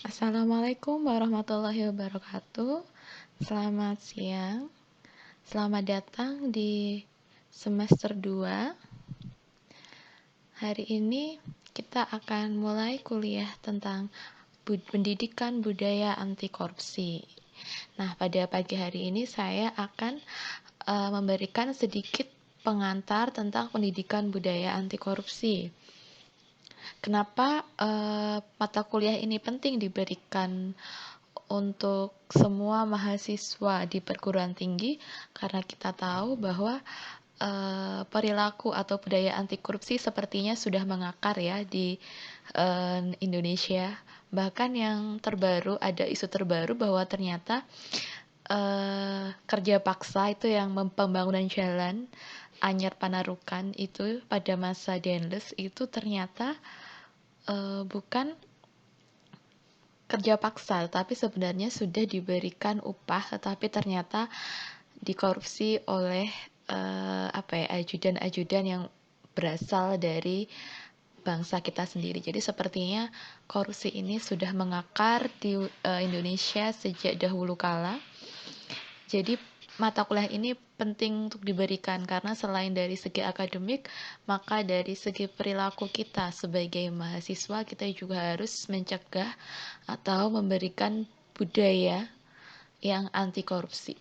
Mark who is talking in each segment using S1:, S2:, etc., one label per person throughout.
S1: Assalamualaikum warahmatullahi wabarakatuh. Selamat siang. Selamat datang di semester 2. Hari ini kita akan mulai kuliah tentang pendidikan budaya anti korupsi. Nah, pada pagi hari ini saya akan memberikan sedikit pengantar tentang pendidikan budaya anti korupsi. Kenapa mata kuliah ini penting diberikan untuk semua mahasiswa di perguruan tinggi? Karena kita tahu bahwa perilaku atau budaya anti korupsi sepertinya sudah mengakar ya di Indonesia. Bahkan yang terbaru, ada isu terbaru bahwa ternyata kerja paksa itu yang pembangunan jalan Anyar Panarukan itu pada masa Denles itu ternyata bukan kerja paksa, tapi sebenarnya sudah diberikan upah, tetapi ternyata dikorupsi oleh ajudan-ajudan yang berasal dari bangsa kita sendiri. Jadi sepertinya korupsi ini sudah mengakar di Indonesia sejak dahulu kala. Jadi mata kuliah ini penting untuk diberikan karena selain dari segi akademik, maka dari segi perilaku kita sebagai mahasiswa kita juga harus mencegah atau memberikan budaya yang anti korupsi.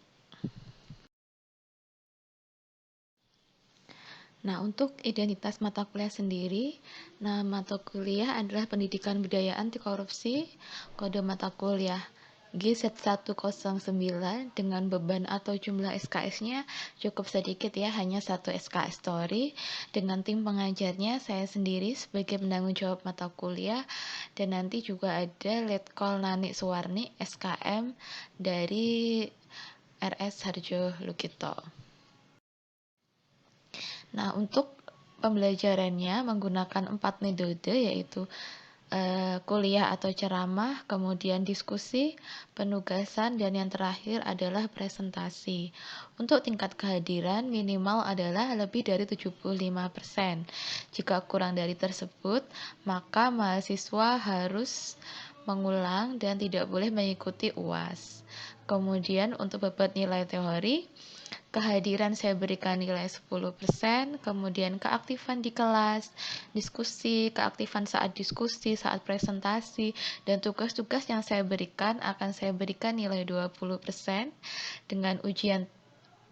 S1: Nah, untuk identitas mata kuliah sendiri, nah mata kuliah adalah Pendidikan Budaya Anti Korupsi, kode mata kuliah GZ109 dengan beban atau jumlah SKS-nya cukup sedikit ya, hanya 1 SKS Story. Dengan tim pengajarnya saya sendiri sebagai penanggung jawab mata kuliah, dan nanti juga ada Letkol Nani Suwarni SKM dari RS Harjo Lukito. Nah, untuk pembelajarannya menggunakan 4 metode, yaitu kuliah atau ceramah, kemudian diskusi, penugasan, dan yang terakhir adalah presentasi. Untuk tingkat kehadiran minimal adalah lebih dari 75%. Jika kurang dari tersebut, maka mahasiswa harus mengulang dan tidak boleh mengikuti UAS. Kemudian untuk beban nilai teori, kehadiran saya berikan nilai 10%, kemudian keaktifan di kelas, diskusi, keaktifan saat diskusi, saat presentasi, dan tugas-tugas yang saya berikan akan saya berikan nilai 20%, dengan ujian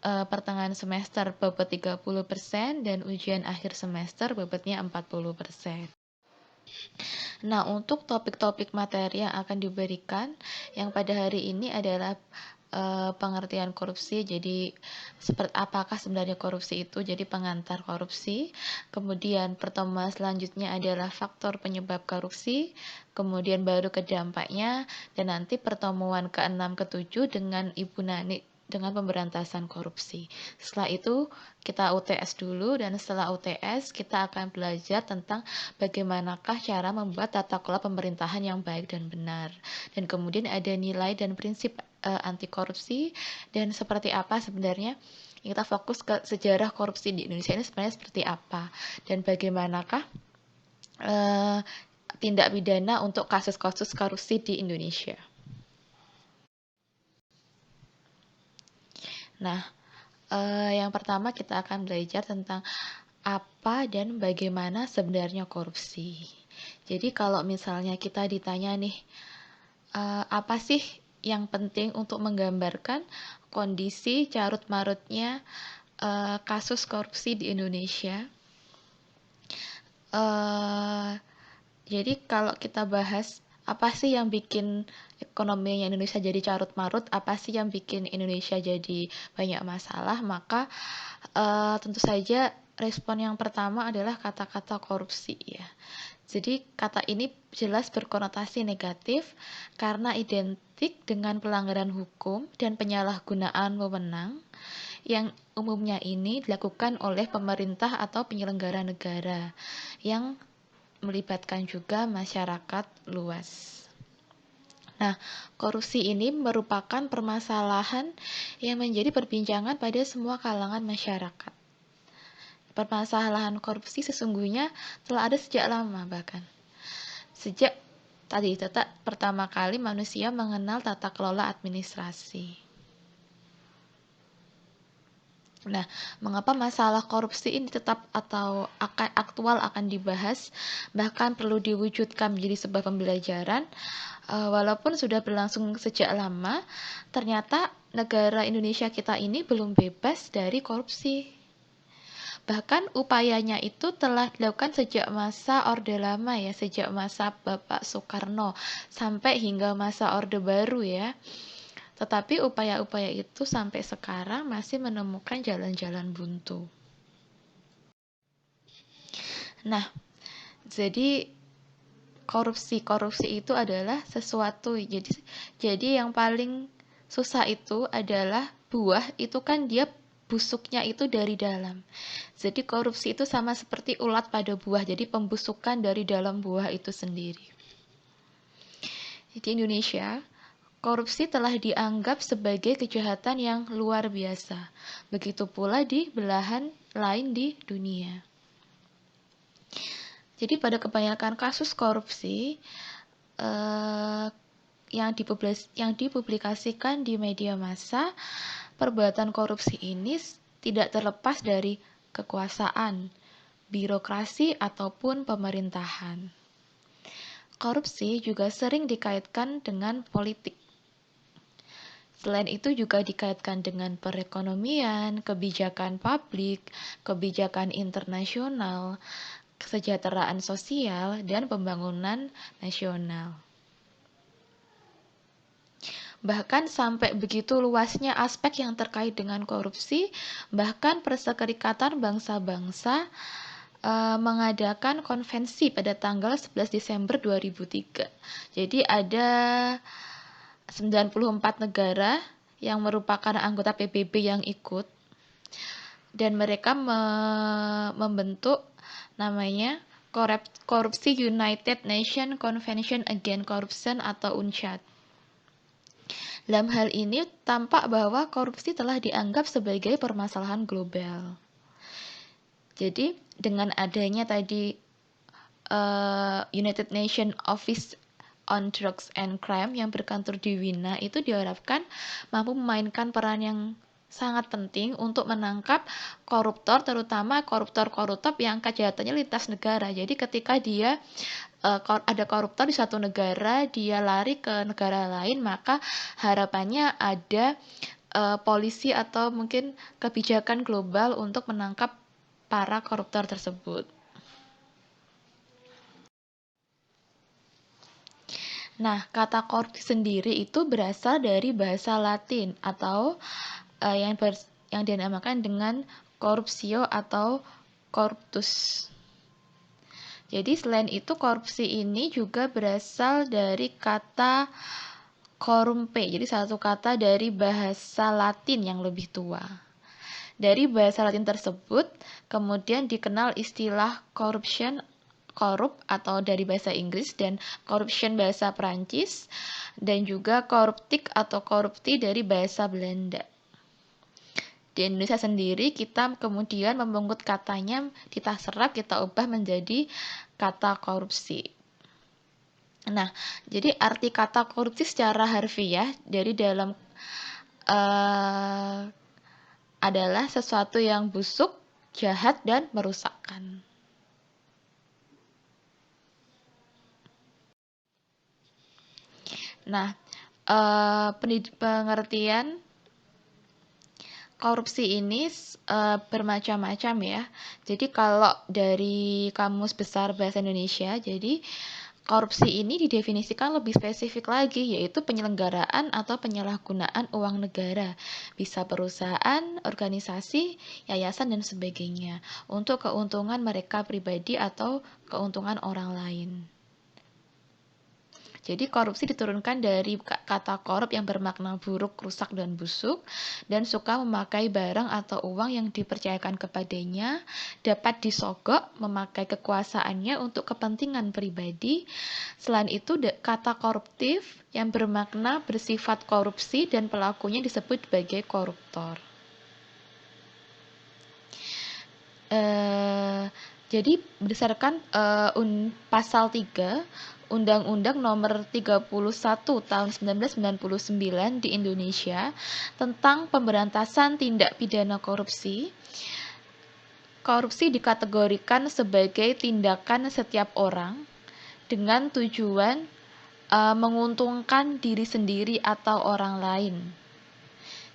S1: pertengahan semester bobot 30% dan ujian akhir semester bobotnya 40%. Nah, untuk topik-topik materi yang akan diberikan yang pada hari ini adalah pengertian korupsi. Jadi seperti apakah sebenarnya korupsi itu, jadi pengantar korupsi. Kemudian pertemuan selanjutnya adalah faktor penyebab korupsi, kemudian baru ke dampaknya, dan nanti pertemuan ke-6 ke-7 dengan Ibu Nani dengan pemberantasan korupsi. Setelah itu kita UTS dulu, dan setelah UTS kita akan belajar tentang bagaimanakah cara membuat tata kelola pemerintahan yang baik dan benar. Dan kemudian ada nilai dan prinsip anti korupsi, dan seperti apa sebenarnya kita fokus ke sejarah korupsi di Indonesia ini sebenarnya seperti apa, dan bagaimanakah tindak pidana untuk kasus-kasus korupsi di Indonesia. Nah, yang pertama kita akan belajar tentang apa dan bagaimana sebenarnya korupsi. Jadi kalau misalnya kita ditanya nih, apa sih yang penting untuk menggambarkan kondisi carut-marutnya kasus korupsi di Indonesia? Jadi kalau kita bahas apa sih yang bikin ekonominya Indonesia jadi carut-marut, apa sih yang bikin Indonesia jadi banyak masalah, maka tentu saja respon yang pertama adalah kata-kata korupsi ya. Jadi kata ini jelas berkonotasi negatif karena identik dengan pelanggaran hukum dan penyalahgunaan wewenang yang umumnya ini dilakukan oleh pemerintah atau penyelenggara negara yang melibatkan juga masyarakat luas. Nah, korupsi ini merupakan permasalahan yang menjadi perbincangan pada semua kalangan masyarakat. Permasalahan korupsi sesungguhnya telah ada sejak lama, bahkan sejak Tadi pertama kali manusia mengenal tata kelola administrasi. Nah, mengapa masalah korupsi ini tetap atau akan aktual akan dibahas, bahkan perlu diwujudkan menjadi sebuah pembelajaran, walaupun sudah berlangsung sejak lama, ternyata negara Indonesia kita ini belum bebas dari korupsi. Bahkan upayanya itu telah dilakukan sejak masa Orde Lama ya, sejak masa Bapak Soekarno sampai hingga masa Orde Baru ya. Tetapi upaya-upaya itu sampai sekarang masih menemukan jalan-jalan buntu. Nah, jadi korupsi itu adalah sesuatu. Jadi yang paling susah itu adalah buah itu kan dia busuknya itu dari dalam. Jadi korupsi itu sama seperti ulat pada buah. Jadi pembusukan dari dalam buah itu sendiri. Di Indonesia, korupsi telah dianggap sebagai kejahatan yang luar biasa. Begitu pula di belahan lain di dunia. Jadi pada kebanyakan kasus korupsi yang dipublikasikan di media massa, perbuatan korupsi ini tidak terlepas dari kekuasaan, birokrasi, ataupun pemerintahan. Korupsi juga sering dikaitkan dengan politik. Selain itu juga dikaitkan dengan perekonomian, kebijakan publik, kebijakan internasional, kesejahteraan sosial, dan pembangunan nasional. Bahkan sampai begitu luasnya aspek yang terkait dengan korupsi, bahkan Perserikatan Bangsa-Bangsa mengadakan konvensi pada tanggal 11 Desember 2003. Jadi ada 94 negara yang merupakan anggota PBB yang ikut, dan mereka membentuk namanya Korupsi United Nations Convention Against Corruption atau UNCAD. Dalam hal ini tampak bahwa korupsi telah dianggap sebagai permasalahan global. Jadi dengan adanya tadi United Nations Office on Drugs and Crime yang berkantor di Wina itu diharapkan mampu memainkan peran yang sangat penting untuk menangkap koruptor, terutama koruptor yang kejahatannya lintas negara. Jadi ketika dia ada koruptor di satu negara, dia lari ke negara lain, maka harapannya ada polisi atau mungkin kebijakan global untuk menangkap para koruptor tersebut. Nah, kata korupsi sendiri itu berasal dari bahasa Latin atau yang dinamakan dengan corruptio atau corruptus. Jadi selain itu korupsi ini juga berasal dari kata corrumpe. Jadi satu kata dari bahasa Latin yang lebih tua. Dari bahasa Latin tersebut kemudian dikenal istilah corruption, korup atau dari bahasa Inggris, dan corruption bahasa Perancis, dan juga koruptik atau korupti dari bahasa Belanda. Di Indonesia sendiri kita kemudian memungut katanya, kita serap, kita ubah menjadi kata korupsi. Nah, jadi arti kata korupsi secara harfiah dari dalam adalah sesuatu yang busuk, jahat, dan merusakkan. Nah, pengertian korupsi ini bermacam-macam ya. Jadi kalau dari Kamus Besar Bahasa Indonesia, jadi korupsi ini didefinisikan lebih spesifik lagi, yaitu penyelenggaraan atau penyalahgunaan uang negara, bisa perusahaan, organisasi, yayasan, dan sebagainya, untuk keuntungan mereka pribadi atau keuntungan orang lain. Jadi korupsi diturunkan dari kata korup yang bermakna buruk, rusak, dan busuk, dan suka memakai barang atau uang yang dipercayakan kepadanya, dapat disogok, memakai kekuasaannya untuk kepentingan pribadi. Selain itu, kata koruptif yang bermakna bersifat korupsi dan pelakunya disebut sebagai koruptor. Jadi berdasarkan pasal 3 Undang-Undang Nomor 31 Tahun 1999 di Indonesia tentang pemberantasan tindak pidana korupsi. Korupsi dikategorikan sebagai tindakan setiap orang dengan tujuan menguntungkan diri sendiri atau orang lain.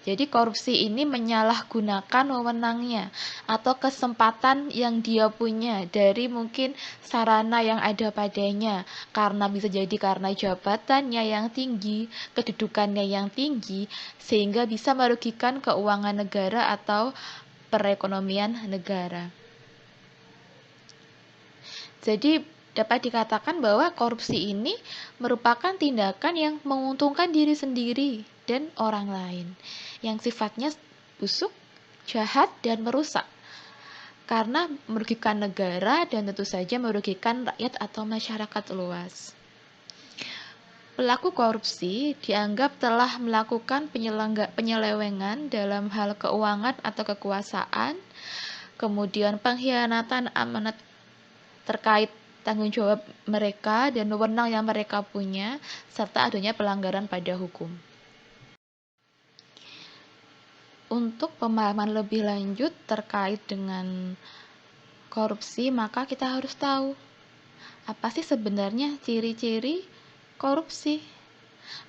S1: Jadi korupsi ini menyalahgunakan wewenangnya atau kesempatan yang dia punya dari mungkin sarana yang ada padanya, karena bisa jadi karena jabatannya yang tinggi, kedudukannya yang tinggi, sehingga bisa merugikan keuangan negara atau perekonomian negara. Jadi dapat dikatakan bahwa korupsi ini merupakan tindakan yang menguntungkan diri sendiri dan orang lain, yang sifatnya busuk, jahat, dan merusak, karena merugikan negara dan tentu saja merugikan rakyat atau masyarakat luas. Pelaku korupsi dianggap telah melakukan penyelewengan dalam hal keuangan atau kekuasaan, kemudian pengkhianatan amanat terkait tanggung jawab mereka dan wewenang yang mereka punya, serta adanya pelanggaran pada hukum. Untuk pemahaman lebih lanjut terkait dengan korupsi, maka kita harus tahu apa sih sebenarnya ciri-ciri korupsi,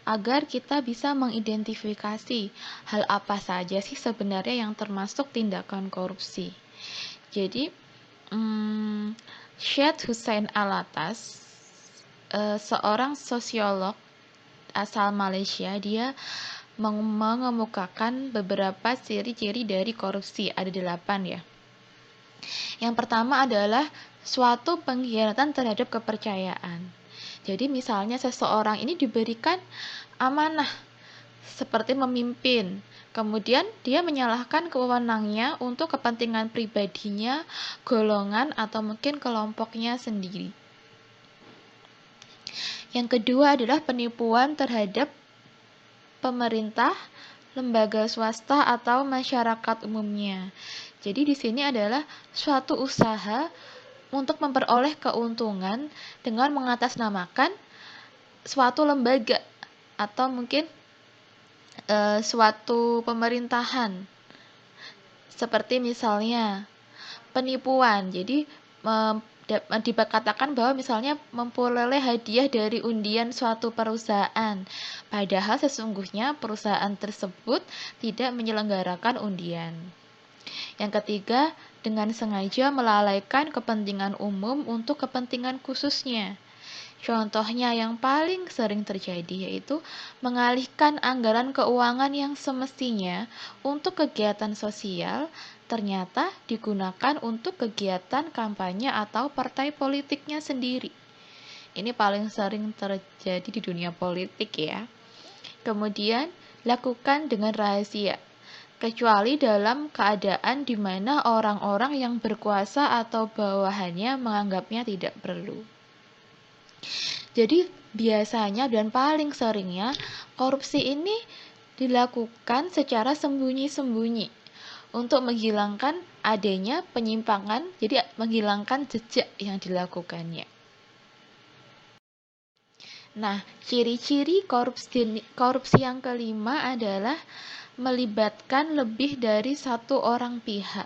S1: agar kita bisa mengidentifikasi hal apa saja sih sebenarnya yang termasuk tindakan korupsi. Jadi, Syed Hussein Alatas, seorang sosiolog asal Malaysia, dia mengemukakan beberapa ciri-ciri dari korupsi. Ada 8 ya. Yang pertama adalah suatu pengkhianatan terhadap kepercayaan. Jadi misalnya seseorang ini diberikan amanah seperti memimpin, kemudian dia menyalahkan wewenangnya untuk kepentingan pribadinya, golongan, atau mungkin kelompoknya sendiri. Yang kedua adalah penipuan terhadap pemerintah, lembaga swasta, atau masyarakat umumnya. Jadi di sini adalah suatu usaha untuk memperoleh keuntungan dengan mengatasnamakan suatu lembaga atau mungkin suatu pemerintahan. Seperti misalnya penipuan. Jadi dikatakan bahwa misalnya memperoleh hadiah dari undian suatu perusahaan, padahal sesungguhnya perusahaan tersebut tidak menyelenggarakan undian. Yang ketiga, dengan sengaja melalaikan kepentingan umum untuk kepentingan khususnya. Contohnya yang paling sering terjadi yaitu mengalihkan anggaran keuangan yang semestinya untuk kegiatan sosial ternyata digunakan untuk kegiatan kampanye atau partai politiknya sendiri. Ini paling sering terjadi di dunia politik ya. Kemudian, lakukan dengan rahasia, kecuali dalam keadaan di mana orang-orang yang berkuasa atau bawahannya menganggapnya tidak perlu. Jadi biasanya dan paling seringnya korupsi ini dilakukan secara sembunyi-sembunyi untuk menghilangkan adanya penyimpangan, jadi menghilangkan jejak yang dilakukannya. Nah, ciri-ciri korupsi yang kelima adalah melibatkan lebih dari satu orang pihak.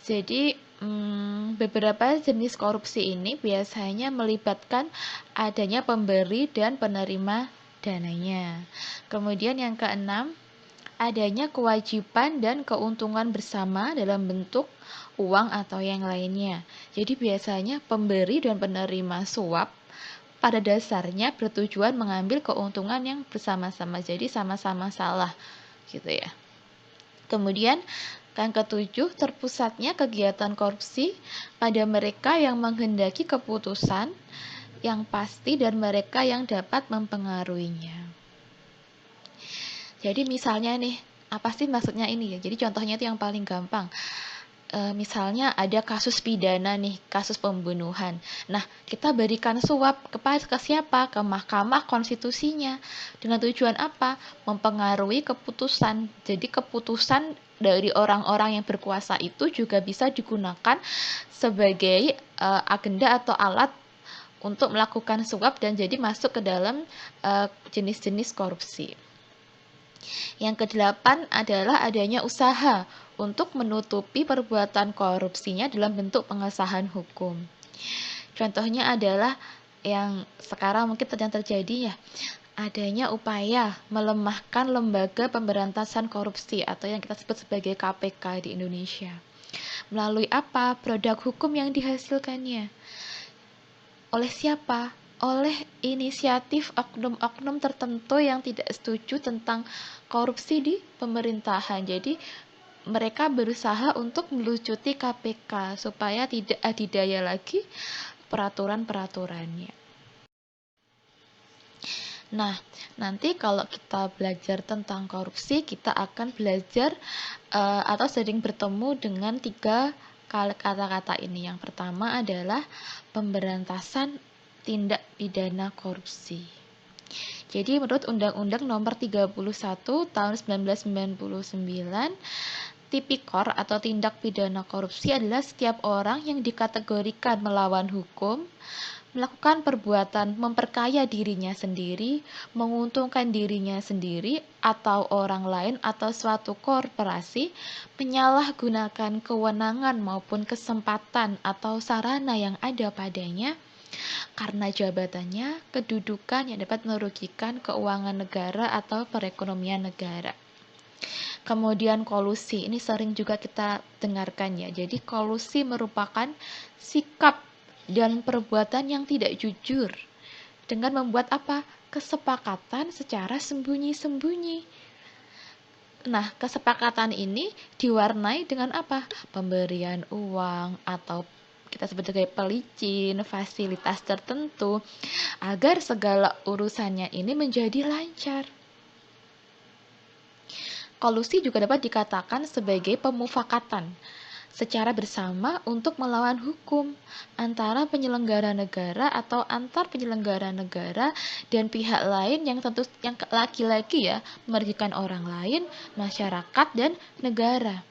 S1: Jadi, beberapa jenis korupsi ini biasanya melibatkan adanya pemberi dan penerima dananya. Kemudian yang keenam, adanya kewajiban dan keuntungan bersama dalam bentuk uang atau yang lainnya. Jadi biasanya pemberi dan penerima suap pada dasarnya bertujuan mengambil keuntungan yang bersama-sama, jadi sama-sama salah gitu ya. Kemudian yang ketujuh, terpusatnya kegiatan korupsi pada mereka yang menghendaki keputusan yang pasti dan mereka yang dapat mempengaruhinya. Jadi misalnya nih, apa sih maksudnya ini ya? Jadi contohnya itu yang paling gampang. Misalnya ada kasus pidana nih, kasus pembunuhan. Nah, kita berikan suap ke siapa? Ke Mahkamah Konstitusinya. Dengan tujuan apa? Mempengaruhi keputusan. Jadi keputusan dari orang-orang yang berkuasa itu juga bisa digunakan sebagai agenda atau alat untuk melakukan suap dan jadi masuk ke dalam jenis-jenis korupsi. Yang kedelapan adalah adanya usaha untuk menutupi perbuatan korupsinya dalam bentuk pengesahan hukum. Contohnya adalah yang sekarang mungkin sedang terjadi ya, adanya upaya melemahkan lembaga pemberantasan korupsi atau yang kita sebut sebagai KPK di Indonesia. Melalui apa? Produk hukum yang dihasilkannya. Oleh siapa? Oleh inisiatif oknum-oknum tertentu yang tidak setuju tentang korupsi di pemerintahan. Jadi mereka berusaha untuk melucuti KPK supaya tidak adidaya lagi peraturan-peraturannya. Nah, nanti kalau kita belajar tentang korupsi, kita akan belajar atau sering bertemu dengan 3 kata-kata ini. Yang pertama adalah pemberantasan tindak pidana korupsi. Jadi menurut Undang-Undang Nomor 31 Tahun 1999, tipikor atau tindak pidana korupsi adalah setiap orang yang dikategorikan melawan hukum, melakukan perbuatan memperkaya dirinya sendiri, menguntungkan dirinya sendiri atau orang lain atau suatu korporasi, menyalahgunakan kewenangan maupun kesempatan atau sarana yang ada padanya karena jabatannya, kedudukan yang dapat merugikan keuangan negara atau perekonomian negara. Kemudian kolusi, ini sering juga kita dengarkan ya. Jadi kolusi merupakan sikap dan perbuatan yang tidak jujur dengan membuat apa? Kesepakatan secara sembunyi-sembunyi. Nah, kesepakatan ini diwarnai dengan apa? Pemberian uang atau kita sebut sebagai pelicin, fasilitas tertentu agar segala urusannya ini menjadi lancar. Kolusi juga dapat dikatakan sebagai pemufakatan secara bersama untuk melawan hukum antara penyelenggara negara atau antar penyelenggara negara dan pihak lain yang tentu yang lagi-lagi ya merugikan orang lain, masyarakat dan negara.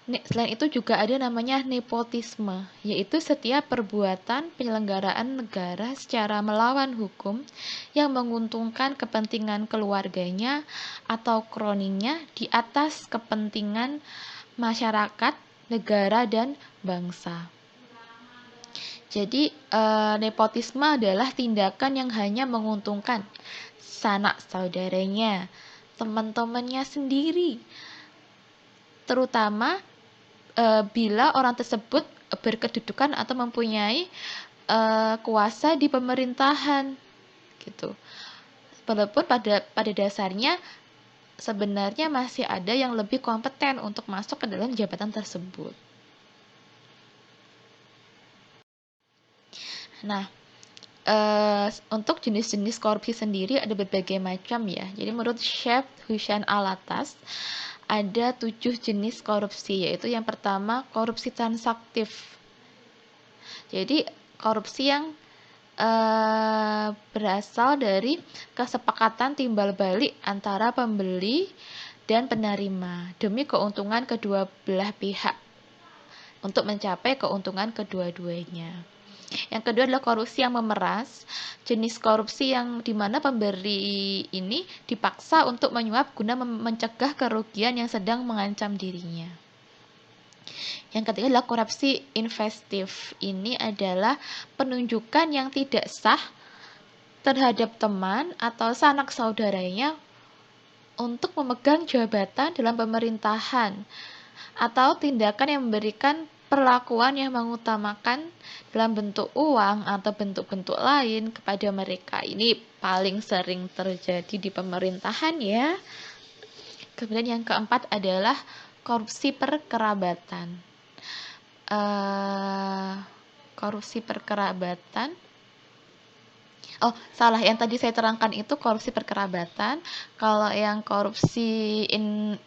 S1: Selain itu juga ada namanya nepotisme, yaitu setiap perbuatan penyelenggaraan negara secara melawan hukum yang menguntungkan kepentingan keluarganya atau kroninya di atas kepentingan masyarakat, negara, dan bangsa. Jadi, nepotisme adalah tindakan yang hanya menguntungkan sanak saudaranya, teman-temannya sendiri, terutama bila orang tersebut berkedudukan atau mempunyai kuasa di pemerintahan gitu. Walaupun pada dasarnya sebenarnya masih ada yang lebih kompeten untuk masuk ke dalam jabatan tersebut. Nah, untuk jenis-jenis korupsi sendiri ada berbagai macam ya. Jadi menurut Chef Hussein Alatas ada 7 jenis korupsi, yaitu yang pertama korupsi transaktif. Jadi korupsi yang berasal dari kesepakatan timbal balik antara pembeli dan penerima demi keuntungan kedua belah pihak untuk mencapai keuntungan kedua-duanya. Yang kedua adalah korupsi yang memeras, jenis korupsi yang dimana pemberi ini dipaksa untuk menyuap guna mencegah kerugian yang sedang mengancam dirinya. Yang ketiga adalah korupsi investif. Ini adalah penunjukan yang tidak sah terhadap teman atau sanak saudaranya untuk memegang jabatan dalam pemerintahan atau tindakan yang memberikan perlakuan yang mengutamakan dalam bentuk uang atau bentuk-bentuk lain kepada mereka. Ini paling sering terjadi di pemerintahan ya. Kemudian yang keempat adalah korupsi perkerabatan. Korupsi perkerabatan. Oh, salah. Yang tadi saya terangkan itu korupsi perkerabatan. Kalau yang korupsi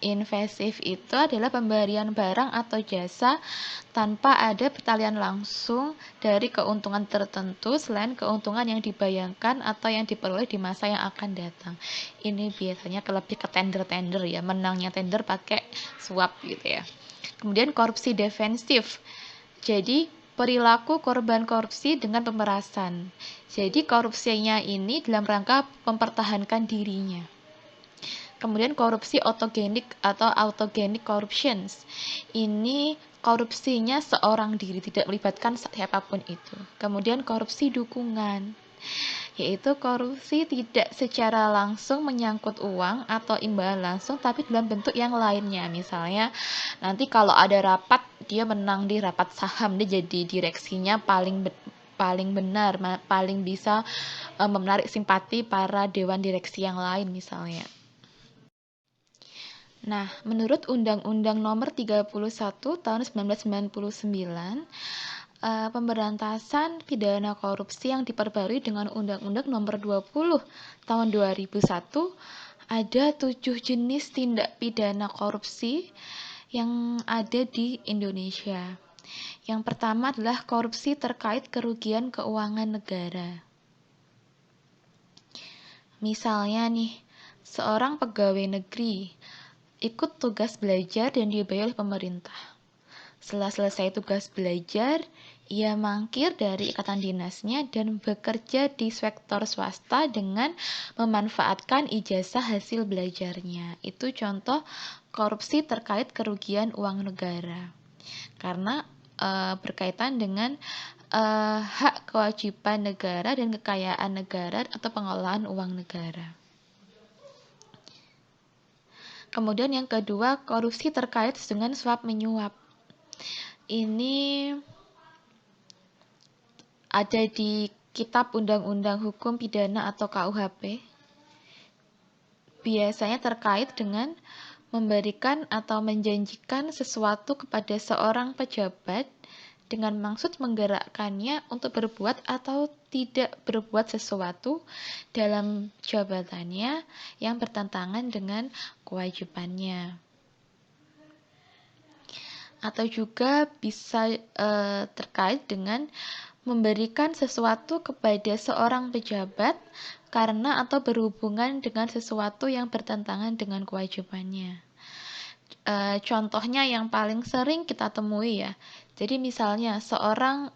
S1: invasif itu adalah pemberian barang atau jasa tanpa ada pertalian langsung dari keuntungan tertentu selain keuntungan yang dibayangkan atau yang diperoleh di masa yang akan datang. Ini biasanya lebih ke tender-tender ya, menangnya tender pakai suap gitu ya. Kemudian korupsi defensif. Jadi perilaku korban korupsi dengan pemerasan. Jadi korupsinya ini dalam rangka mempertahankan dirinya. Kemudian korupsi autogenik atau autogenic corruptions. Ini korupsinya seorang diri, tidak melibatkan siapapun itu. Kemudian korupsi dukungan, yaitu korupsi tidak secara langsung menyangkut uang atau imbalan langsung, tapi dalam bentuk yang lainnya. Misalnya nanti kalau ada rapat, dia menang di rapat saham, dia jadi direksinya paling benar, paling bisa menarik simpati para dewan direksi yang lain misalnya. Nah, menurut Undang-Undang Nomor 31 Tahun 1999, pemberantasan pidana korupsi yang diperbarui dengan Undang-Undang Nomor 20 Tahun 2001, ada 7 jenis tindak pidana korupsi yang ada di Indonesia. Yang pertama adalah korupsi terkait kerugian keuangan negara. Misalnya nih, seorang pegawai negeri ikut tugas belajar dan dibayar oleh pemerintah. Setelah selesai tugas belajar, ia mangkir dari ikatan dinasnya dan bekerja di sektor swasta dengan memanfaatkan ijazah hasil belajarnya. Itu contoh korupsi terkait kerugian uang negara. Karena berkaitan dengan hak kewajiban negara dan kekayaan negara atau pengelolaan uang negara. Kemudian yang kedua, korupsi terkait dengan suap menyuap. Ini ada di Kitab Undang-Undang Hukum Pidana atau KUHP. Biasanya terkait dengan memberikan atau menjanjikan sesuatu kepada seorang pejabat dengan maksud menggerakkannya untuk berbuat atau tidak berbuat sesuatu dalam jabatannya yang bertentangan dengan kewajibannya. Atau juga bisa terkait dengan memberikan sesuatu kepada seorang pejabat karena atau berhubungan dengan sesuatu yang bertentangan dengan kewajibannya. Contohnya yang paling sering kita temui ya. Jadi misalnya seorang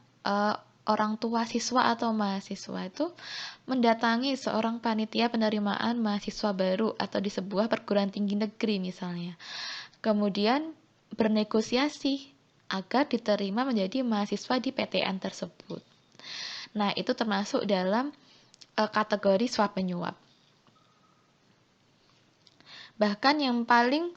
S1: orang tua siswa atau mahasiswa itu mendatangi seorang panitia penerimaan mahasiswa baru atau di sebuah perguruan tinggi negeri misalnya. Kemudian bernegosiasi agar diterima menjadi mahasiswa di PTN tersebut. Nah, itu termasuk dalam kategori suap menyuap. Bahkan yang paling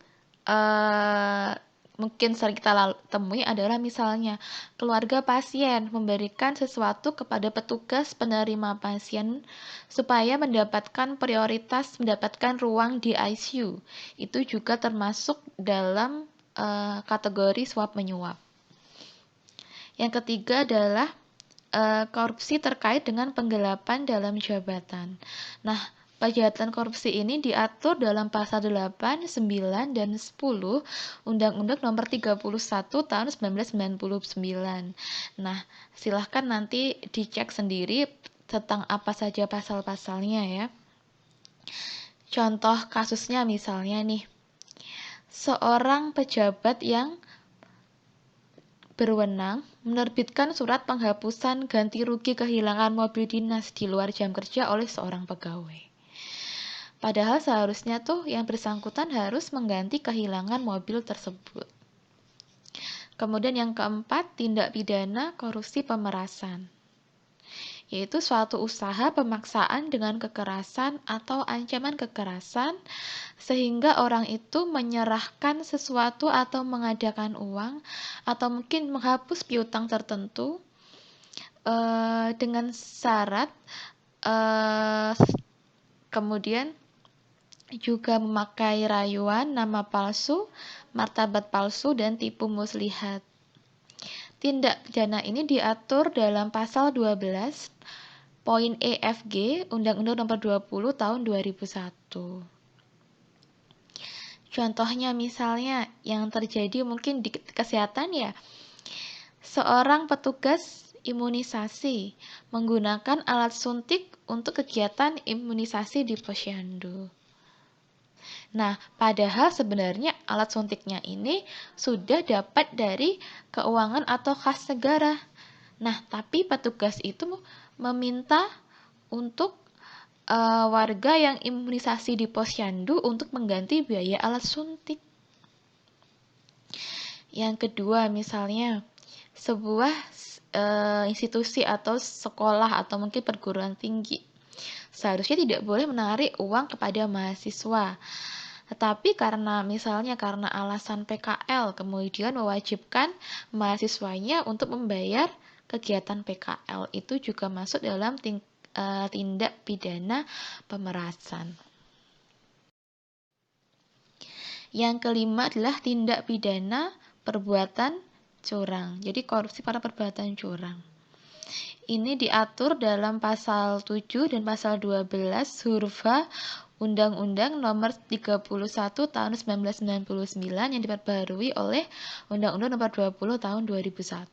S1: mungkin sering kita temui adalah misalnya keluarga pasien memberikan sesuatu kepada petugas penerima pasien supaya mendapatkan prioritas mendapatkan ruang di ICU. Itu juga termasuk dalam kategori suap menyuap. Yang ketiga adalah korupsi terkait dengan penggelapan dalam jabatan. Nah, kejahatan korupsi ini diatur dalam pasal 8, 9, dan 10 Undang-Undang Nomor 31 Tahun 1999. Nah, silahkan nanti dicek sendiri tentang apa saja pasal-pasalnya ya. Contoh kasusnya misalnya nih, seorang pejabat yang berwenang menerbitkan surat penghapusan ganti rugi kehilangan mobil dinas di luar jam kerja oleh seorang pegawai. Padahal seharusnya tuh yang bersangkutan harus mengganti kehilangan mobil tersebut. Kemudian yang keempat, tindak pidana korupsi pemerasan, yaitu suatu usaha pemaksaan dengan kekerasan atau ancaman kekerasan sehingga orang itu menyerahkan sesuatu atau mengadakan uang atau mungkin menghapus piutang tertentu dengan syarat kemudian juga memakai rayuan, nama palsu, martabat palsu, dan tipu muslihat. Tindak pidana ini diatur dalam pasal 12 poin EFG Undang-Undang Nomor 20 Tahun 2001. Contohnya misalnya yang terjadi mungkin di kesehatan ya, seorang petugas imunisasi menggunakan alat suntik untuk kegiatan imunisasi di posyandu. Nah, padahal sebenarnya alat suntiknya ini sudah dapat dari keuangan atau kas negara. Nah, tapi petugas itu meminta untuk warga yang imunisasi di posyandu untuk mengganti biaya alat suntik. Yang kedua, misalnya sebuah institusi atau sekolah atau mungkin perguruan tinggi seharusnya tidak boleh menarik uang kepada mahasiswa. Tetapi karena alasan PKL kemudian mewajibkan mahasiswanya untuk membayar kegiatan PKL, itu juga masuk dalam tindak pidana pemerasan. Yang kelima adalah tindak pidana perbuatan curang. Jadi korupsi pada perbuatan curang. Ini diatur dalam pasal 7 dan pasal 12 huruf H Undang-Undang Nomor 31 Tahun 1999 yang diperbarui oleh Undang-Undang Nomor 20 Tahun 2001.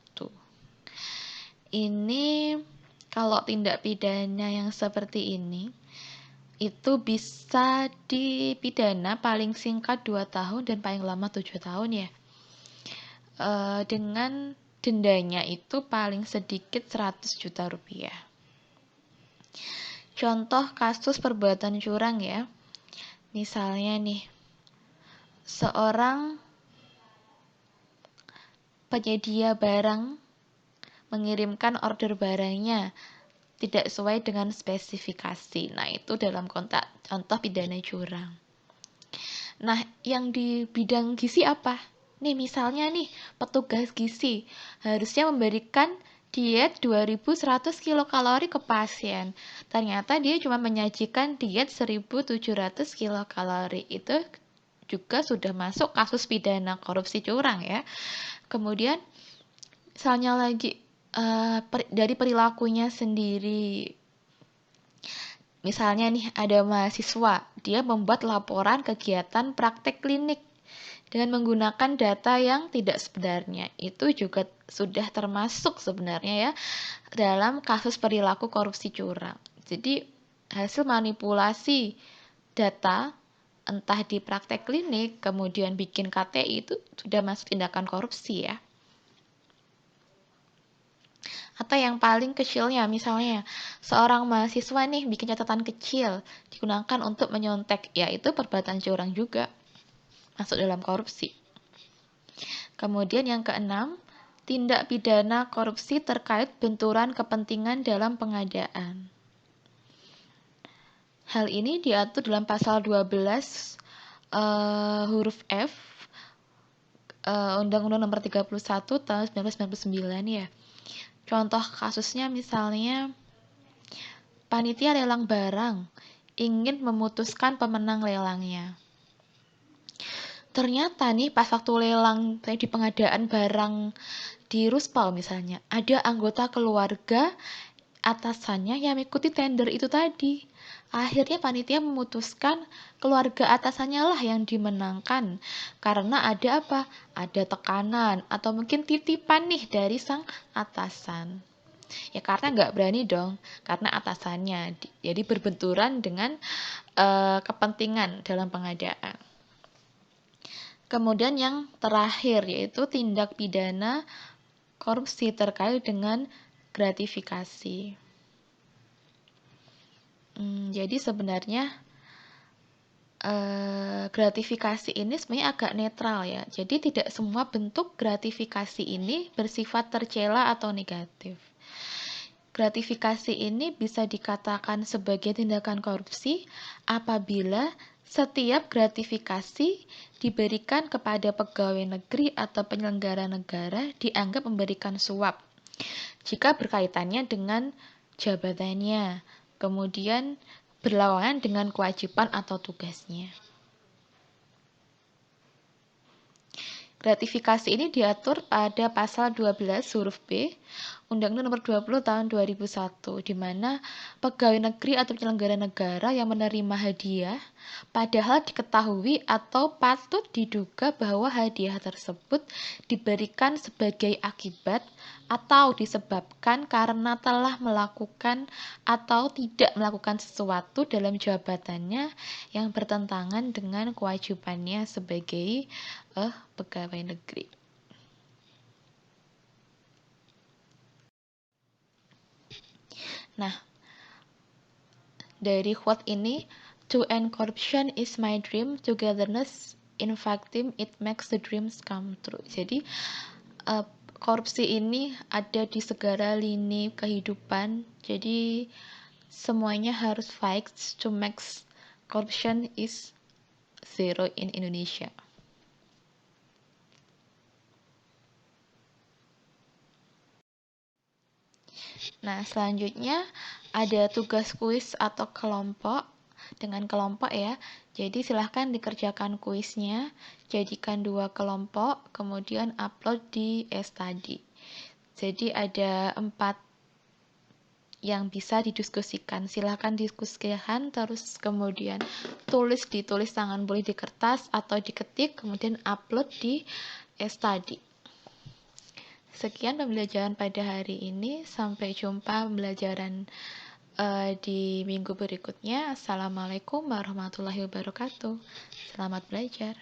S1: Ini kalau tindak pidana yang seperti ini itu bisa dipidana paling singkat 2 tahun dan paling lama 7 tahun ya. Dengan dendanya itu paling sedikit 100 juta rupiah. Contoh kasus perbuatan curang ya. Misalnya nih, seorang penyedia barang mengirimkan order barangnya tidak sesuai dengan spesifikasi. Nah, itu dalam konteks contoh pidana curang. Nah, yang di bidang gizi apa? Nih, misalnya nih, petugas gizi harusnya memberikan diet 2100 kilokalori ke pasien. Ternyata dia cuma menyajikan diet 1700 kilokalori. Itu juga sudah masuk kasus pidana korupsi curang ya. Kemudian misalnya lagi dari perilakunya sendiri. Misalnya nih ada mahasiswa, dia membuat laporan kegiatan praktek klinik dengan menggunakan data yang tidak sebenarnya. Itu juga sudah termasuk sebenarnya ya dalam kasus perilaku korupsi curang. Jadi hasil manipulasi data entah di praktek klinik kemudian bikin KTI itu sudah masuk tindakan korupsi ya. Atau yang paling kecilnya misalnya seorang mahasiswa nih bikin catatan kecil digunakan untuk menyontek, ya itu perbuatan curang juga, masuk dalam korupsi. Kemudian yang keenam, tindak pidana korupsi terkait benturan kepentingan dalam pengadaan. Hal ini diatur dalam pasal 12 huruf F Undang-Undang Nomor 31 Tahun 1999 ya. Contoh kasusnya misalnya panitia lelang barang ingin memutuskan pemenang lelangnya. Ternyata nih pas waktu lelang di pengadaan barang di Ruspal misalnya, ada anggota keluarga atasannya yang mengikuti tender itu tadi. Akhirnya panitia memutuskan keluarga atasannya lah yang dimenangkan. Karena ada apa? Ada tekanan atau mungkin titipan nih dari sang atasan. Ya karena nggak berani dong, karena atasannya. Jadi berbenturan dengan kepentingan dalam pengadaan. Kemudian yang terakhir yaitu tindak pidana korupsi terkait dengan gratifikasi. Jadi sebenarnya gratifikasi ini sebenarnya agak netral ya. Jadi tidak semua bentuk gratifikasi ini bersifat tercela atau negatif. Gratifikasi ini bisa dikatakan sebagai tindakan korupsi apabila setiap gratifikasi diberikan kepada pegawai negeri atau penyelenggara negara dianggap memberikan suap jika berkaitannya dengan jabatannya, kemudian berlawanan dengan kewajiban atau tugasnya. Gratifikasi ini diatur pada pasal 12 huruf B Undang-Undang Nomor 20 Tahun 2001, di mana pegawai negeri atau penyelenggara negara yang menerima hadiah padahal diketahui atau patut diduga bahwa hadiah tersebut diberikan sebagai akibat atau disebabkan karena telah melakukan atau tidak melakukan sesuatu dalam jabatannya yang bertentangan dengan kewajibannya sebagai pegawai negeri. Nah, dari quote ini, to end corruption is my dream, togetherness in victim, it makes the dreams come true. Jadi, korupsi ini ada di segala lini kehidupan. Jadi, semuanya harus fight to make corruption is zero in Indonesia. Nah, selanjutnya ada tugas kuis atau kelompok. Dengan kelompok ya, jadi silahkan dikerjakan kuisnya, jadikan 2 kelompok, kemudian upload di e-study. Jadi ada 4 yang bisa didiskusikan. Silahkan diskusikan, terus kemudian ditulis tangan, boleh di kertas atau diketik, kemudian upload di e-study. Sekian pembelajaran pada hari ini. Sampai jumpa pembelajaran di minggu berikutnya. Assalamualaikum warahmatullahi wabarakatuh. Selamat belajar.